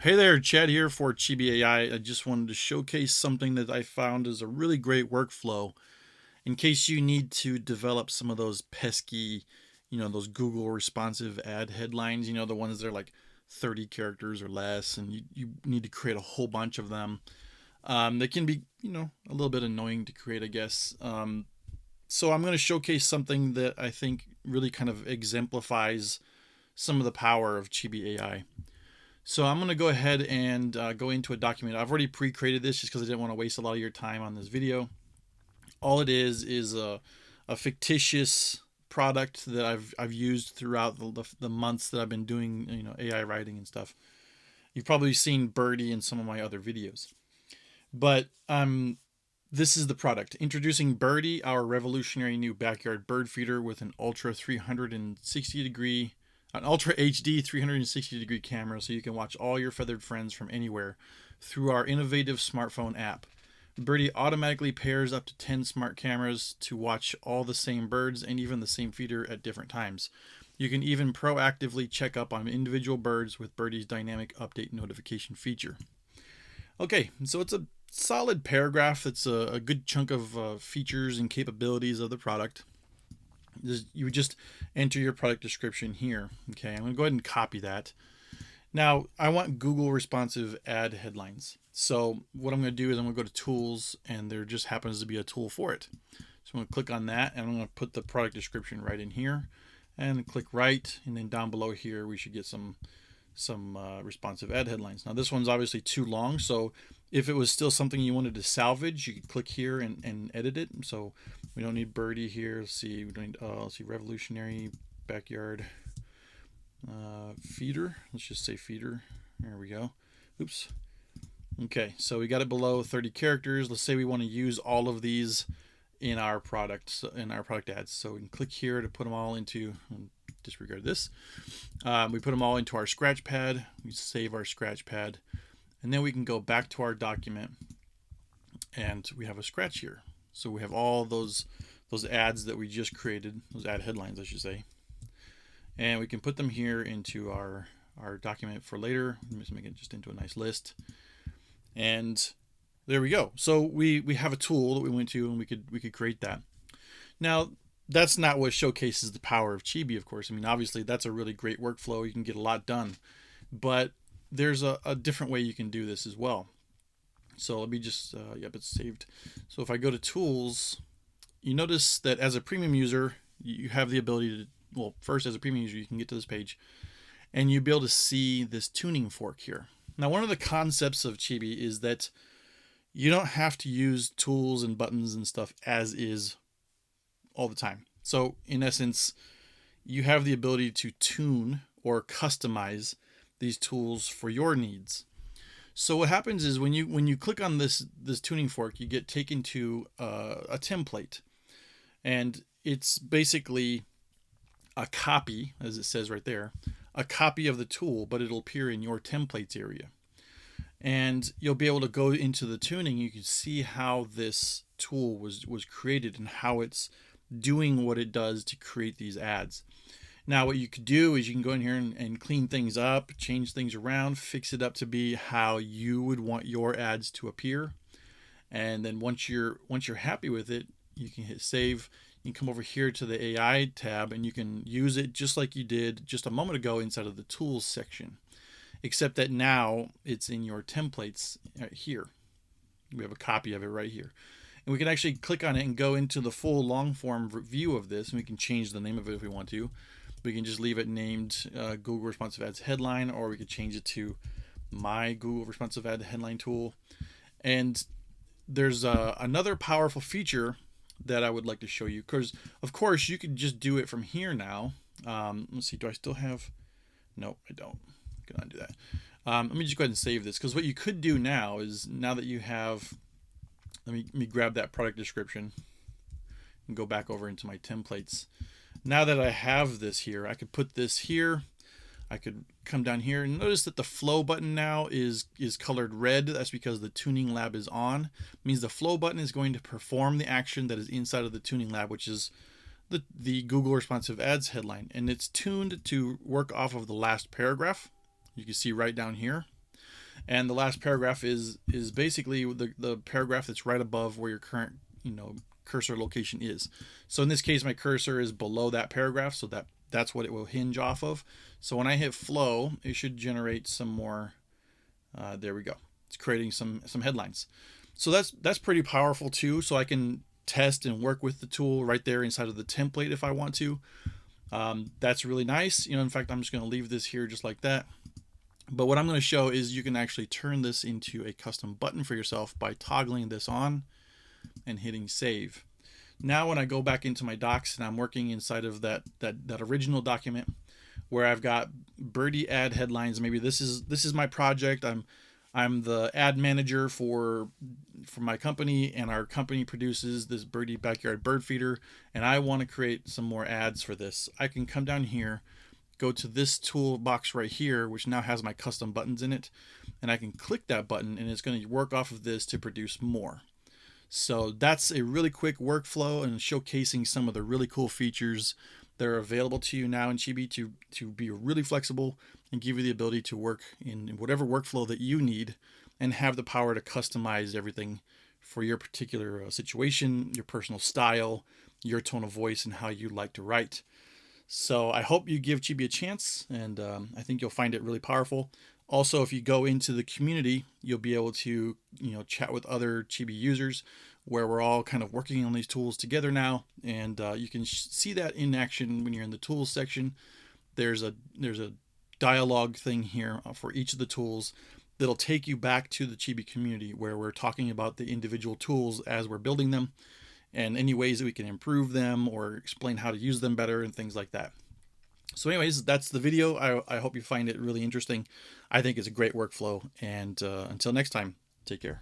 Hey there, Chad here for Chibi AI. I just wanted to showcase something that I found is a really great workflow in case you need to develop some of those pesky, those Google responsive ad headlines, the ones that are like 30 characters or less, and you need to create a whole bunch of them. They can be, a little bit annoying to create, I guess. So I'm going to showcase something that I think really kind of exemplifies some of the power of Chibi AI. So I'm going to go ahead and go into a document. I've already pre-created this just because I didn't want to waste a lot of your time on this video. All it is a fictitious product that I've used throughout the months that I've been doing AI writing and stuff. You've probably seen Birdie in some of my other videos, but this is the product. Introducing Birdie, our revolutionary new backyard bird feeder with an Ultra HD 360-degree camera so you can watch all your feathered friends from anywhere through our innovative smartphone app. Birdie automatically pairs up to 10 smart cameras to watch all the same birds and even the same feeder at different times. You can even proactively check up on individual birds with Birdie's dynamic update notification feature. Okay, so it's a solid paragraph. It's a good chunk of features and capabilities of the product. You would just enter your product description here. Okay, I'm going to go ahead and copy that. Now, I want Google responsive ad headlines. So what I'm going to do is I'm going to go to tools, and there just happens to be a tool for it. So I'm going to click on that, and I'm going to put the product description right in here, and click right, and then down below here we should get some responsive ad headlines. Now this one's obviously too long, so if it was still something you wanted to salvage, you could click here and edit it. So we don't need Birdie here. Let's see, we don't need, let's see, revolutionary backyard feeder. Let's just say feeder. There we go. Oops. Okay, so we got it below 30 characters. Let's say we want to use all of these in our product ads. So we can click here to put them all into. Disregard this. We put them all into our scratch pad. We save our scratch pad, and then we can go back to our document, and we have a scratch here. So we have all those ads that we just created, those ad headlines, I should say, and we can put them here into our document for later. Let's make it just into a nice list, and there we go. So we have a tool that we went to, and we could create that. Now, that's not what showcases the power of Chibi, of course. I mean, obviously, that's a really great workflow. You can get a lot done. But there's a different way you can do this as well. So let me just, yep, it's saved. So if I go to Tools, you notice that as a premium user, you have the ability to, well, first, as a premium user, you can get to this page, and you'll be able to see this tuning fork here. Now, one of the concepts of Chibi is that you don't have to use tools and buttons and stuff as is all the time. So in essence, you have the ability to tune or customize these tools for your needs. So what happens is when you click on this tuning fork, you get taken to a template, and it's basically a copy, as it says right there, a copy of the tool, but it'll appear in your templates area. And you'll be able to go into the tuning. You can see how this tool was created and how it's doing what it does to create these ads. Now what you could do is you can go in here and clean things up, change things around, fix it up to be how you would want your ads to appear. And then once you're happy with it, you can hit save. You can come over here to the AI tab, and you can use it just like you did just a moment ago inside of the tools section, except that now it's in your templates here. We have a copy of it right here. And we can actually click on it and go into the full long form view of this, and we can change the name of it if we want to. We can just leave it named Google Responsive Ads Headline, or we could change it to My Google Responsive Ad Headline Tool. And there's another powerful feature that I would like to show you, because of course you could just do it from here now. Let's see, do I still have? No, I don't. I'm gonna undo that. Let me just go ahead and save this, because what you could do now is, now that you have, let me grab that product description and go back over into my templates. Now that I have this here, I could put this here. I could come down here and notice that the flow button now is colored red. That's because the tuning lab is on. It means the flow button is going to perform the action that is inside of the tuning lab, which is the Google Responsive Ads headline. And it's tuned to work off of the last paragraph. You can see right down here. And the last paragraph is basically the paragraph that's right above where your current, cursor location is. So in this case, my cursor is below that paragraph, so that's what it will hinge off of. So when I hit flow, it should generate some more. There we go. It's creating some headlines. So that's pretty powerful too. So I can test and work with the tool right there inside of the template if I want to. That's really nice. In fact, I'm just going to leave this here just like that. But what I'm going to show is you can actually turn this into a custom button for yourself by toggling this on and hitting save. Now when I go back into my docs and I'm working inside of that original document where I've got birdie ad headlines, maybe this is my project. I'm the ad manager for my company, and our company produces this birdie backyard bird feeder, and I want to create some more ads for this. I can come down here, go to this toolbox right here, which now has my custom buttons in it, and I can click that button and it's going to work off of this to produce more. So that's a really quick workflow and showcasing some of the really cool features that are available to you now in Chibi to be really flexible and give you the ability to work in whatever workflow that you need and have the power to customize everything for your particular situation, your personal style, your tone of voice, and how you like to write. So I hope you give Chibi a chance, and I think you'll find it really powerful. Also, if you go into the community, you'll be able to chat with other Chibi users, where we're all kind of working on these tools together now, and you can see that in action when you're in the tools section. There's a dialogue thing here for each of the tools that'll take you back to the Chibi community, where we're talking about the individual tools as we're building them and any ways that we can improve them or explain how to use them better and things like that. So anyways, that's the video. I hope you find it really interesting. I think it's a great workflow, and until next time, take care.